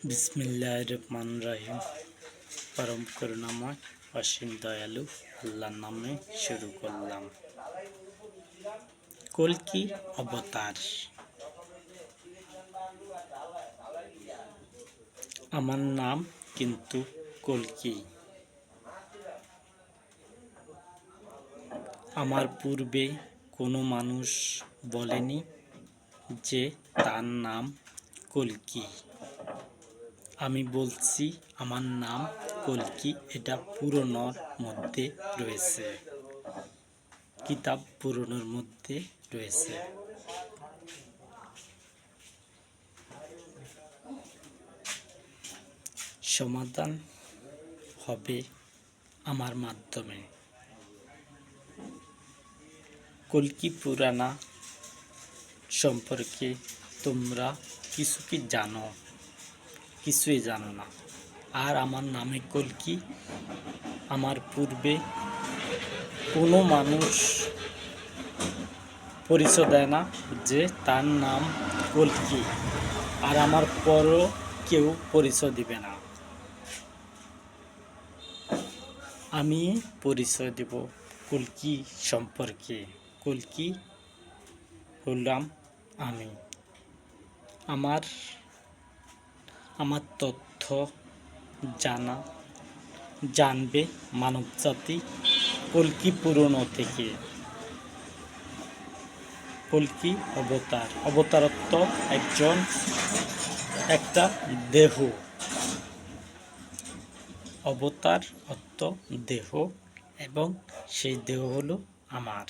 বিসমিল্লাহির রহমানির রহিম। পরম করুণাময় অসীম দয়ালু আল্লাহর নামে শুরু করলাম। কল্কি অবতার। আমার নাম কিন্তু কল্কি। আমার পূর্বে কোনো মানুষ বলেনি যে তার নাম কল্কি। আমি বলছি আমার নাম কল্কি। এটা পুরাণের মধ্যে রয়েছে, কিতাব পুরাণের মধ্যে রয়েছে। সমাধান হবে আমার মাধ্যমে। কল্কি পুরাণ সম্পর্কে তোমরা কিছু কি জানো? কিছুই জানো না। আর আমার নামে কল্কি। আমার পূর্বে কোনো মানুষ পরিচয় দেয় না যে তার নাম কল্কি, আর আমার পরও কেউ পরিচয় দিবে না। আমি পরিচয় দেব কল্কি সম্পর্কে। কল্কি হলাম আমি। আমার তথ্য জানবে মানবজাতি কল্কি পুরাণ থেকে। কল্কি অবতার। অবতারত্ব একটা দেহ। অবতার অর্থ দেহ, এবং সেই দেহ হলো আমার।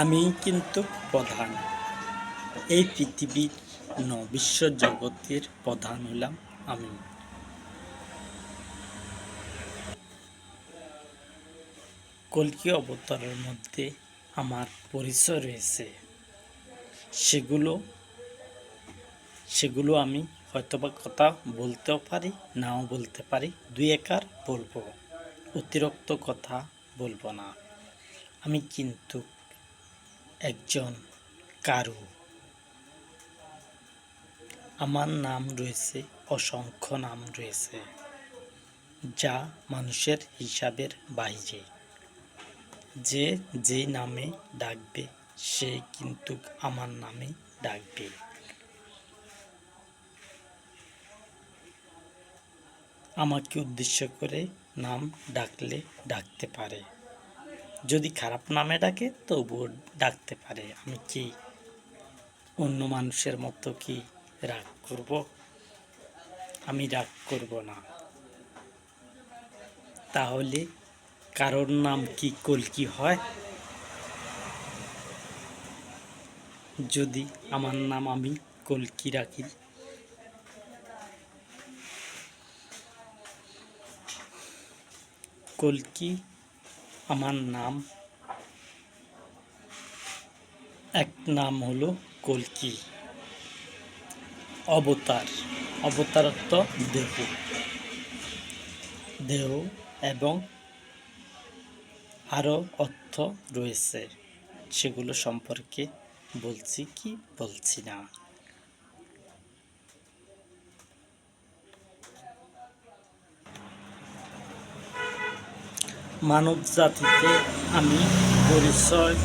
আমি কিন্তু প্রধান। এই পৃথিবীর বিশ্ব জগতের প্রধান হলাম আমি। কল্কি অবতারের মধ্যে আমার পরিচয় রয়েছে। সেগুলো আমি হয়তোবা কথা বলতেও পারি, নাও বলতে পারি। দুই একার বলবো, অতিরিক্ত কথা বলবো না। আমি কিন্তু একজন কারু। আমার নাম রয়েছে, অসংখ্য নাম রয়েছে, যা মানুষের হিসাবের বাইরে। যে নামে ডাকবে সে কিন্তু আমার নামে ডাকবে। আমাকে উদ্দেশ্য করে নাম ডাকতে পারে। যদি খারাপ নামে ডাকে তবুও ডাকতে পারে। আমি কি অন্য মানুষের মতো কি রাগ করব? আমি রাগ করব না। তাহলে কারোর নাম কি কল্কি হয়? যদি আমার নাম আমি কল্কি রাখি, কল্কি আমার নাম। এক নাম হলো কল্কি অবতার। অবতারত্ব দেহ, এবং আরও অর্থ রয়েছে। সেগুলো সম্পর্কে বলছি কি বলছি না। মানব জাতিতে আমি পরিচয়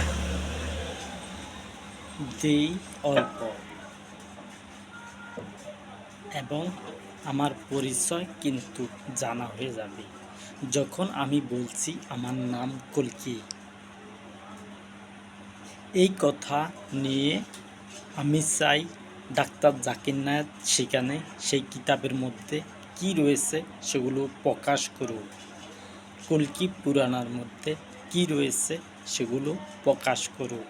দিই অল্প, এবং আমার পরিচয় কিন্তু জানা হয়ে যাবে যখন আমি বলছি আমার নাম কল্কি। এই কথা নিয়ে আমি চাই ডাক্তার জাকির নায়েক সেখানে সেই কিতাবের মধ্যে কি রয়েছে সেগুলো প্রকাশ করুক। কল্কি পুরাণের মধ্যে কি রয়েছে সেগুলো প্রকাশ করুক।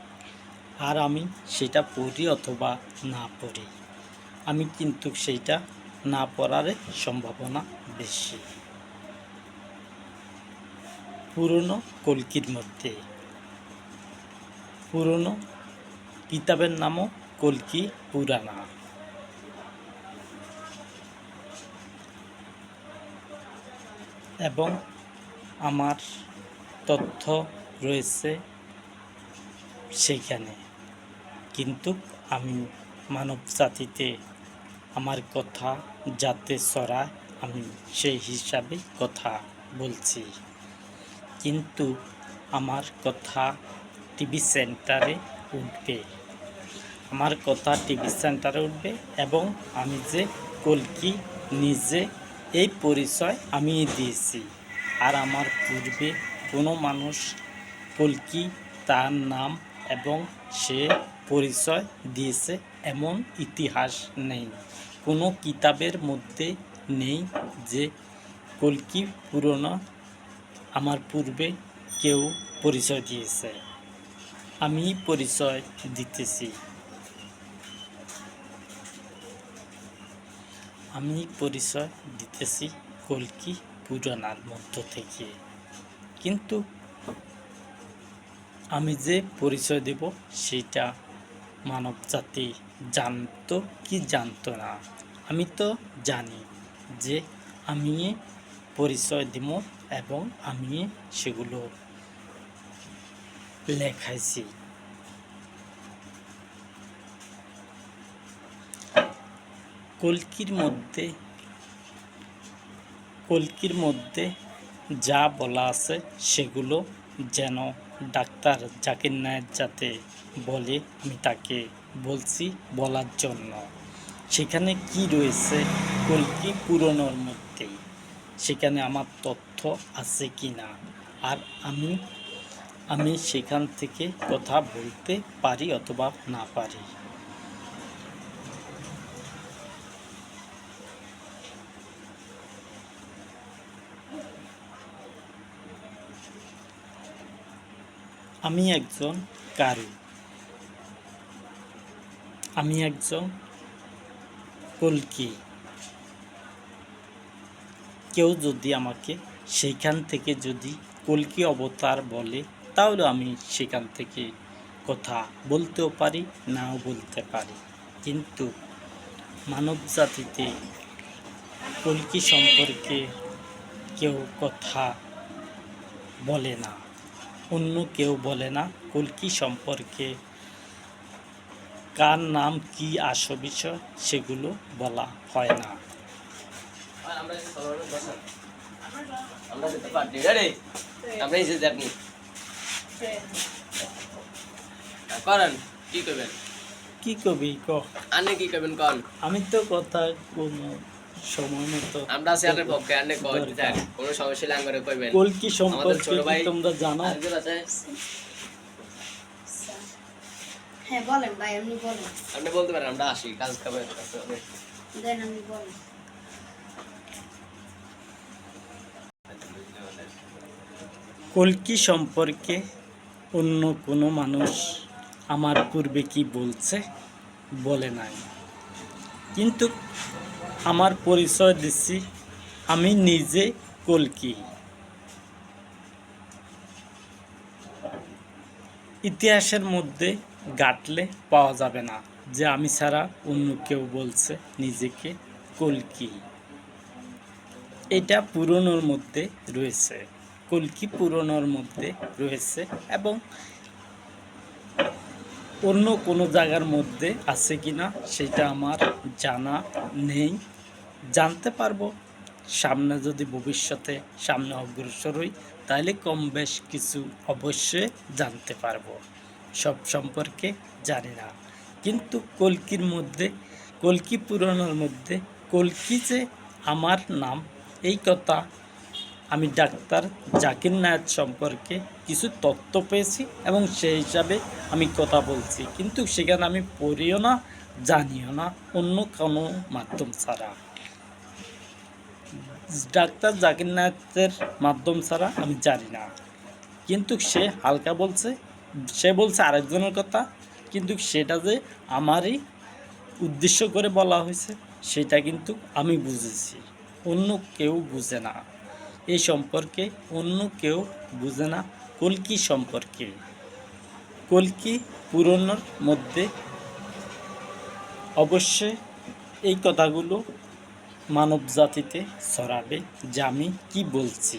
আর আমি সেটা পড়ি অথবা না পড়ি, আমি কিন্তু সেইটা না পড়ার সম্ভাবনা বেশি। পুরনো কল্কির মধ্যে পুরনো কিতাবের নামও কল্কি পুরাণ। এবং আমার তথ্য রয়েছে সেইখানে, কিন্তু আমি মানব জাতিতে আমার কথা যাতে ছড়ায় আমি সেই হিসাবে কথা বলছি। কিন্তু আমার কথা টিভি সেন্টারে উঠবে, আমার কথা টিভি সেন্টারে উঠবে এবং আমি যে কল্কি নিজে এই পরিচয় আমি দিয়েছি। আর আমার পূর্বে কোনো মানুষ কল্কি তার নাম এবং সে পরিচয় দিয়েছে এমন ইতিহাস নেই। কোনো কিতাবের মধ্যে নেই যে কল্কি পুরনো আমার পূর্বে কেউ পরিচয় দিয়েছে। আমি পরিচয় দিতেছি। আমি পরিচয় দিতেছি কল্কি পুরাণার মধ্য থেকে। কিন্তু আমি যে পরিচয় দেব সেটা মানব জাতি জানতো কি জানতো না। আমি তো জানি যে আমি পরিচয় দিব এবং আমি সেগুলো লেখাইছি। কল্কির মধ্যে যা বলা আছে সেগুলো যেন ডাক্তার জাকির নায়েক যাতে বলে আমি তাকে বলছি বলার জন্য। সেখানে কি রয়েছে কল্কি পুরনোর মধ্যেই, সেখানে আমার তথ্য আছে কি না, আর আমি সেখান থেকে কথা বলতে পারি অথবা না পারি। আমি একজন কারি, আমি একজন কল্কি। কেউ যদি আমাকে সেইখান থেকে যদি কল্কি অবতার বলে তাহলে আমি সেখান থেকে কথা বলতেও পারি, নাও বলতে পারি। কিন্তু মানব জাতিতে কল্কি সম্পর্কে কেউ কথা বলে না, অন্য কেউ বলে না কল্কি সম্পর্কে। কার নাম কি আসল বিষয় সেগুলো বলা হয় না। কি কবি ক আনে কি করবেন কোন? আমি তো কথা কোনো সময় মতো আমরা আছি আপনার পক্ষে, আনে কই যাক কোনো সমস্যা নাই করে কইবেন। কল্কি সম্পর্কে কি তোমরা জানো? আরেকজন আছে? হ্যাঁ বলেন ভাই, আপনি বলেন। আপনি বলতে পারেন, আমরা আসি কাজ খাবার দেন আপনি বলেন। কল্কি সম্পর্কে অন্য কোনো মানুষ আমার পূর্বে কি বলছে বলে নাই। কিন্তু আমার পরিচয় দিচ্ছি আমি নিজে কল্কি। ইতিহাসের মধ্যে ঘাটলে পাওয়া যাবে না যে আমি ছাড়া অন্য কেউ বলছে নিজেকে কল্কি। এটা পুরনোর মধ্যে রয়েছে, কল্কি পুরনোর মধ্যে রয়েছে এবং অন্য কোনো জায়গার মধ্যে আছে কিনা সেটা আমার জানা নেই। জানতে পারবো সামনে, যদি ভবিষ্যতে সামনে অগ্রসর হই তাহলে কম বেশ কিছু অবশ্যই জানতে পারবো। সব সম্পর্কে জানি না। কিন্তু কল্কির মধ্যে, কল্কি পুরাণের মধ্যে কল্কি যে আমার নাম এই কথা আমি ডাক্তার জাকির নায়েক সম্পর্কে কিছু তথ্য পেয়েছি এবং সেই হিসাবে আমি কথা বলছি। কিন্তু সেখানে আমি পড়িও না, জানিও না অন্য কোনো মাধ্যম ছাড়া। ডাক্তার জাকির নায়েকের মাধ্যম ছাড়া আমি জানি না। কিন্তু সে হালকা বলছে, সে বলছে আরেকজনের কথা, কিন্তু সেটা যে আমারই উদ্দেশ্য করে বলা হয়েছে সেটা কিন্তু আমি বুঝেছি, অন্য কেউ বুঝে না। এই সম্পর্কে অন্য কেউ বুঝে না। কল্কি সম্পর্কে, কল্কি পুরাণের মধ্যে অবশ্যই এই কথাগুলো মানব জাতিতে ছড়াবে যে আমি কি বলছি।